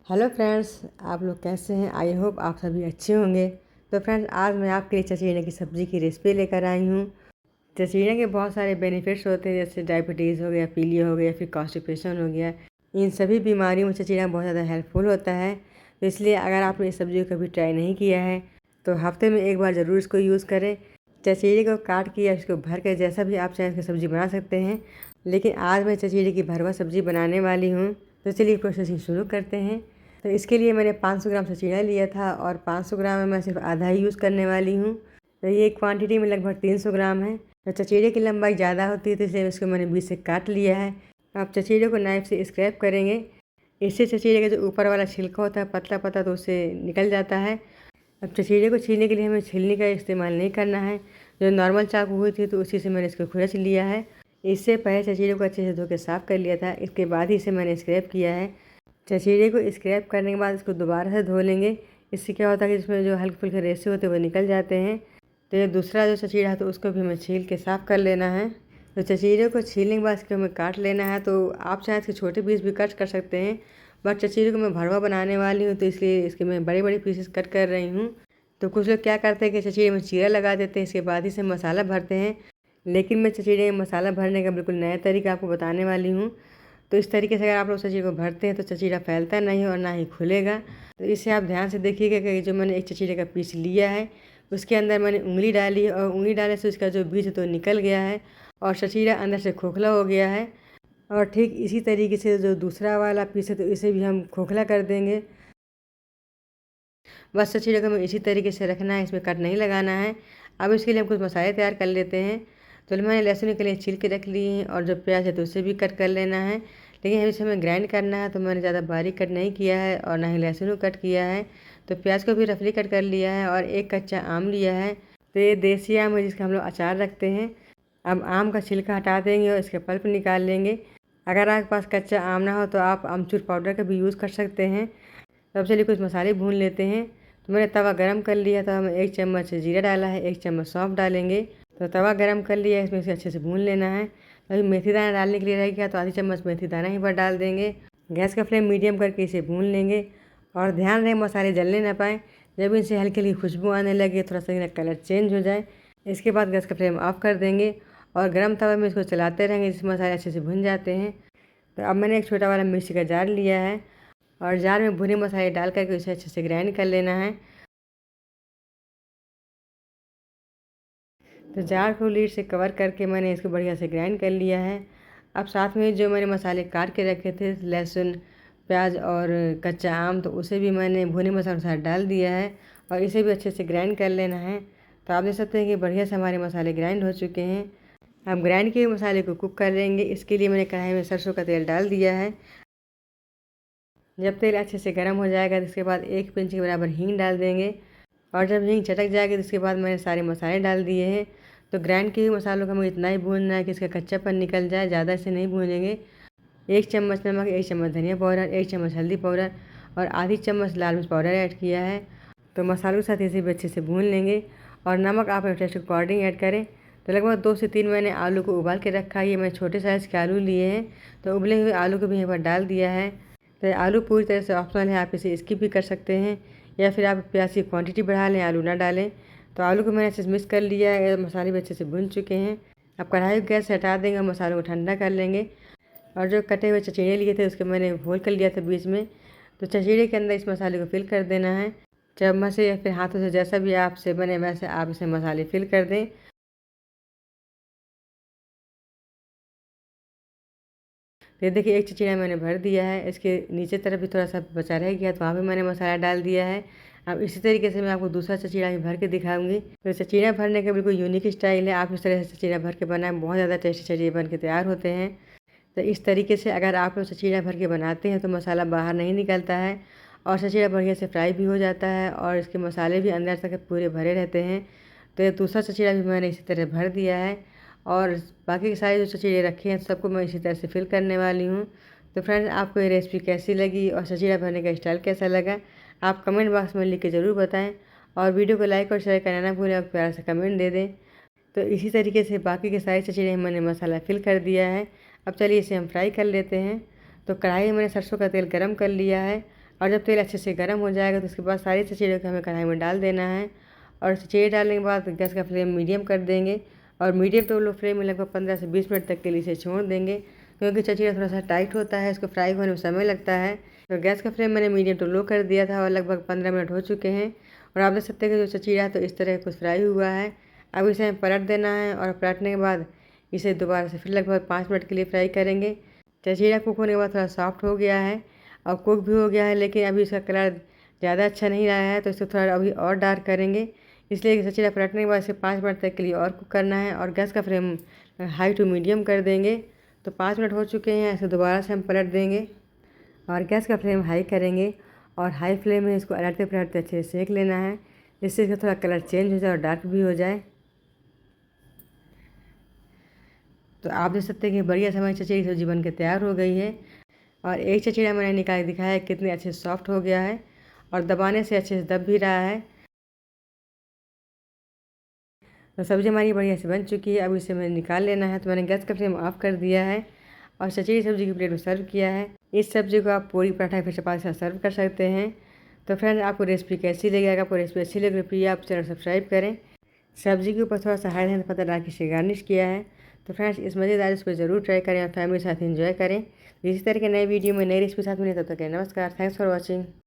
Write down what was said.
Hello friends, आप लोग कैसे हैं? आई होप आप सभी अच्छे होंगे। तो फ्रेंड्स, आज मैं आपके लिए चचीड़े की सब्ज़ी की रेसिपी लेकर आई हूँ। चचीड़े के बहुत सारे बेनिफिट्स होते हैं, जैसे डायबिटीज़ हो गया, पीलिया हो गया, फिर कॉन्स्टिपेशन हो गया। इन सभी बीमारियों में चचीड़ा बहुत ज़्यादा हेल्पफुल होता है। तो इसलिए अगर आपने इस सब्ज़ी को कभी ट्राई नहीं किया है तो हफ्ते में एक बार ज़रूर इसको यूज़ करें। चचीड़े को काट के या इसको भर के जैसा भी आप चाहें इसकी सब्ज़ी बना सकते हैं, लेकिन आज मैं चचीड़े की भरवा सब्ज़ी बनाने वाली हूँ। तो चलिए प्रोसेसिंग शुरू करते हैं। तो इसके लिए मैंने 500 ग्राम चचीड़ा लिया था और 500 ग्राम में मैं सिर्फ आधा ही यूज़ करने वाली हूँ। तो ये क्वांटिटी में लगभग 300 ग्राम है। तो चचीड़े की लंबाई ज़्यादा होती है, तो इसलिए इसको मैंने बीच से काट लिया है। आप चचीड़े को नाइफ से स्क्रैप करेंगे। इससे चचीड़े का जो ऊपर वाला छिलका होता है पतला पतला, तो उससे निकल जाता है। अब चचीड़े को छीलने के लिए हमें छीलने का इस्तेमाल नहीं करना है। जो नॉर्मल चाकू हुई थी तो उसी से मैंने इसको खुरच लिया है। इससे पहले चचीड़े को अच्छे से धो के साफ़ कर लिया था, इसके बाद ही इसे मैंने स्क्रैप किया है। चचीड़े को स्क्रैप करने के बाद इसको दोबारा से धो लेंगे। इससे क्या होता है कि इसमें जो हल्के फुल्के रेशे होते हैं वो निकल जाते हैं। तो ये दूसरा जो चचीड़ा है तो उसको भी हमें छील के साफ़ कर लेना है। तो चचीड़े को छीलने के बाद इसको हमें काट लेना है। तो आप चाहे इसके छोटे पीस भी कट कर सकते हैं, बट चचीड़े को मैं भरवा बनाने वाली हूँ तो इसलिए इसके मैं बड़े बड़े पीसेस कट कर रही हूँ। तो कुछ लोग क्या करते हैं कि चचीड़े में चीरा लगा देते हैं, इसके बाद ही से मसाला भरते हैं। लेकिन मैं चचीड़े में मसाला भरने का बिल्कुल नया तरीका आपको बताने वाली हूँ। तो इस तरीके से अगर आप लोग चचीड़े को भरते हैं तो चचीड़ा फैलता नहीं और ना ही खुलेगा। तो इसे आप ध्यान से देखिएगा कि जो मैंने एक चचीड़े का पीस लिया है उसके अंदर मैंने उंगली डाली है और उंगली डालने से उसका जो बीज है तो निकल गया है और चचीड़ा अंदर से खोखला हो गया है। और ठीक इसी तरीके से जो दूसरा वाला पीस है तो इसे भी हम खोखला कर देंगे। बस चचीड़े को हमें इसी तरीके से रखना है, इसमें कट नहीं लगाना है। अब इसके लिए हम कुछ मसाले तैयार कर लेते हैं। तो मैंने लहसुन के लिए छील के रख ली है और जो प्याज है तो उसे भी कट कर लेना है। लेकिन इसे हमें ग्राइंड करना है तो मैंने ज़्यादा बारीक कट नहीं किया है और ना ही लहसुन को कट किया है। तो प्याज को भी रफली कट कर लिया है और एक कच्चा आम लिया है। तो ये देसी आम है जिसका हम लोग अचार रखते हैं। अब आम का छिलका हटा देंगे और इसका पल्प निकाल लेंगे। अगर आपके पास कच्चा आम ना हो तो आप अमचूर पाउडर का भी यूज़ कर सकते हैं। तो अब चलिए कुछ मसाले भून लेते हैं। तो मैंने तवा गरम कर लिया था, हमें 1 चम्मच जीरा डाला है, 1 चम्मच सौंफ डालेंगे। तो तवा गरम कर लिया है, इसमें से अच्छे से भून लेना है। अभी मेथी दाना डालने के लिए रह गया तो आधी चम्मच मेथी दाना ही पर डाल देंगे। गैस का फ्लेम मीडियम करके इसे भून लेंगे और ध्यान रहे मसाले जलने ना पाएँ। जब इनसे हल्की हल्की खुशबू आने लगे, थोड़ा सा कलर चेंज हो जाए, इसके बाद गैस का फ्लेम ऑफ कर देंगे और गर्म तवा में इसको चलाते रहेंगे जिससे मसाले अच्छे से भुन जाते हैं। तो अब मैंने एक छोटा वाला मिर्ची का जार लिया है और जार में भुने मसाले डाल करके उसे अच्छे से ग्राइंड कर लेना है। तो जार को लीड से कवर करके मैंने इसको बढ़िया से ग्राइंड कर लिया है। अब साथ में जो मैंने मसाले काट के रखे थे, लहसुन, प्याज और कच्चा आम, तो उसे भी मैंने भुने मसालों के साथ डाल दिया है और इसे भी अच्छे से ग्राइंड कर लेना है। तो आप देख सकते हैं कि बढ़िया से हमारे मसाले ग्राइंड हो चुके हैं। अब ग्राइंड किए मसाले को कुक कर लेंगे। इसके लिए मैंने कढ़ाई में सरसों का तेल डाल दिया है। जब तेल अच्छे से गर्म हो जाएगा तो इसके बाद 1 पिंच के बराबर हींग डाल देंगे और जब हींग चटक जाएगी तो इसके बाद मैंने सारे मसाले डाल दिए हैं। तो ग्राइंड किए हुए मसालों को हमें इतना ही भूनना है कि इसका कच्चापन निकल जाए, ज़्यादा इसे नहीं भूनेंगे। 1 चम्मच नमक, 1 चम्मच धनिया पाउडर, 1 चम्मच हल्दी पाउडर और आधी चम्मच लाल मिर्च पाउडर ऐड किया है। तो मसालों के साथ इसे भी अच्छे से भून लेंगे और नमक आप अपने टेस्ट के अकॉर्डिंग ऐड करें। तो लगभग 2 से 3 मैंने आलू को उबाल के रखा है। ये मैं छोटे साइज़ के आलू लिए हैं, तो उबले हुए आलू को भी यहाँ पर डाल दिया है। तो आलू पूरी तरह से ऑप्शनल है, आप इसे स्किप भी कर सकते हैं या फिर आप प्याज की क्वांटिटी बढ़ा लें, आलू ना डालें। तो आलू को मैंने अच्छे से मिक्स कर लिया है, मसाले भी अच्छे से भुन चुके हैं। अब कढ़ाई को गैस से हटा देंगे और मसालों को ठंडा कर लेंगे और जो कटे हुए चचीड़े लिए थे उसके मैंने होल कर लिया था बीच में। तो चचीड़े के अंदर इस मसाले को फिल कर देना है। चम्मच से या फिर हाथों से, जैसा भी आपसे बने वैसे आप इसे मसाले फिल कर दें। ये देखिए एक चचीड़ा मैंने भर दिया है, इसके नीचे तरफ भी थोड़ा सा बचा रह गया तो वहाँ पे मैंने मसाला डाल दिया है। अब इसी तरीके से मैं आपको दूसरा चचीड़ा भी भर के दिखाऊंगी। तो चचीड़ा भरने का बिल्कुल यूनिक स्टाइल है, आप इस तरह से चचीड़ा भर के बनाएं, बहुत ज़्यादा टेस्टी चचीड़े बन के तैयार होते हैं। तो इस तरीके से अगर आप लोग चचीड़ा भर के बनाते हैं तो मसाला बाहर नहीं निकलता है और चचीड़ा बढ़िया से फ्राई भी हो जाता है और इसके मसाले भी अंदर तक पूरे भरे रहते हैं। तो ये दूसरा चचीड़ा भी मैंने इसी तरह भर दिया है और बाकी के सारे जो चचीड़े रखे हैं सबको मैं इसी तरह से फिल करने वाली हूँ। तो फ्रेंड्स, आपको ये रेसिपी कैसी लगी और चचीड़ा भरने का स्टाइल कैसा लगा, आप कमेंट बॉक्स में लिख के ज़रूर बताएं और वीडियो को लाइक और शेयर करना ना भूलें और प्यार से कमेंट दे दें। तो इसी तरीके से बाकी के सारे चचीड़े मैंने मसाला फिल कर दिया है। अब चलिए इसे हम फ्राई कर लेते हैं। तो कढ़ाई में मैंने सरसों का तेल गरम कर लिया है। और जब तेल अच्छे से गर्म हो जाएगा तो उसके बाद सारी चचेड़ियों को हमें कढ़ाई में डाल देना है। और चचेड़ी डालने के बाद गैस का फ्लेम मीडियम कर देंगे और मीडियम टू लो फ्लेम में लगभग 15 से 20 मिनट तक के लिए इसे छोड़ देंगे, क्योंकि चचेड़ा थोड़ा सा टाइट होता है, इसको फ्राई होने में समय लगता है। तो गैस का फ्लेम मैंने मीडियम टू लो कर दिया था और लगभग 15 मिनट हो चुके हैं और आप देख सकते हैं कि जो चचेड़ा है तो इस तरह कुछ फ्राई हुआ है। अब इसे हमें पलट देना है और पलटने के बाद इसे दोबारा से फिर लगभग 5 मिनट के लिए फ्राई करेंगे। चचेड़ा कुक होने के बाद थोड़ा सॉफ्ट हो गया है और कुक भी हो गया है, लेकिन अभी इसका कलर ज़्यादा अच्छा नहीं रहा है, तो इसको थोड़ा अभी और डार्क करेंगे। इसलिए चचेड़ा पलटने के बाद इसे 5 मिनट तक के लिए और कुक करना है और गैस का फ्लेम हाई टू मीडियम कर देंगे। तो 5 मिनट हो चुके हैं, इसे दोबारा से हम पलट देंगे और गैस का फ्लेम हाई करेंगे और हाई फ्लेम में इसको पलटते पलटते अच्छे से सेक लेना है, जिससे इसका थोड़ा कलर चेंज हो जाए और डार्क भी हो जाए। तो आप देख सकते हैं कि बढ़िया से हमारी चचेड़ी सब्जी बन के तैयार हो गई है और एक चचेड़ा मैंने निकाल दिखाया है कितने अच्छे से सॉफ्ट हो गया है और दबाने से अच्छे से दब भी रहा है। तो सब्ज़ी हमारी बढ़िया से बन चुकी है, अब इसे मैंने निकाल लेना है। तो मैंने गैस का फ्लेम ऑफ कर दिया है और चचेड़ी सब्ज़ी की प्लेट में सर्व किया है। इस सब्ज़ी को आप पूरी पराठा फिर चपाती के साथ सर्व कर सकते हैं। तो फ्रेंड्स, आपको रेसिपी कैसी लगी? अगर आपको रेसिपी अच्छी लगी तो प्लीज़ आप चैनल सब्सक्राइब करें। सब्ज़ी के ऊपर थोड़ा सा हरा धनिया पत्ता डाल के इसे गार्निश किया है। तो फ्रेंड्स, इस मज़ेदार रेसिपी ज़रूर ट्राई करें और फैमिली के साथ एंजॉय करें। इसी तरह के नए वीडियो में नई रेसिपी साथ मिले, तब तक के नमस्कार। Thanks for watching.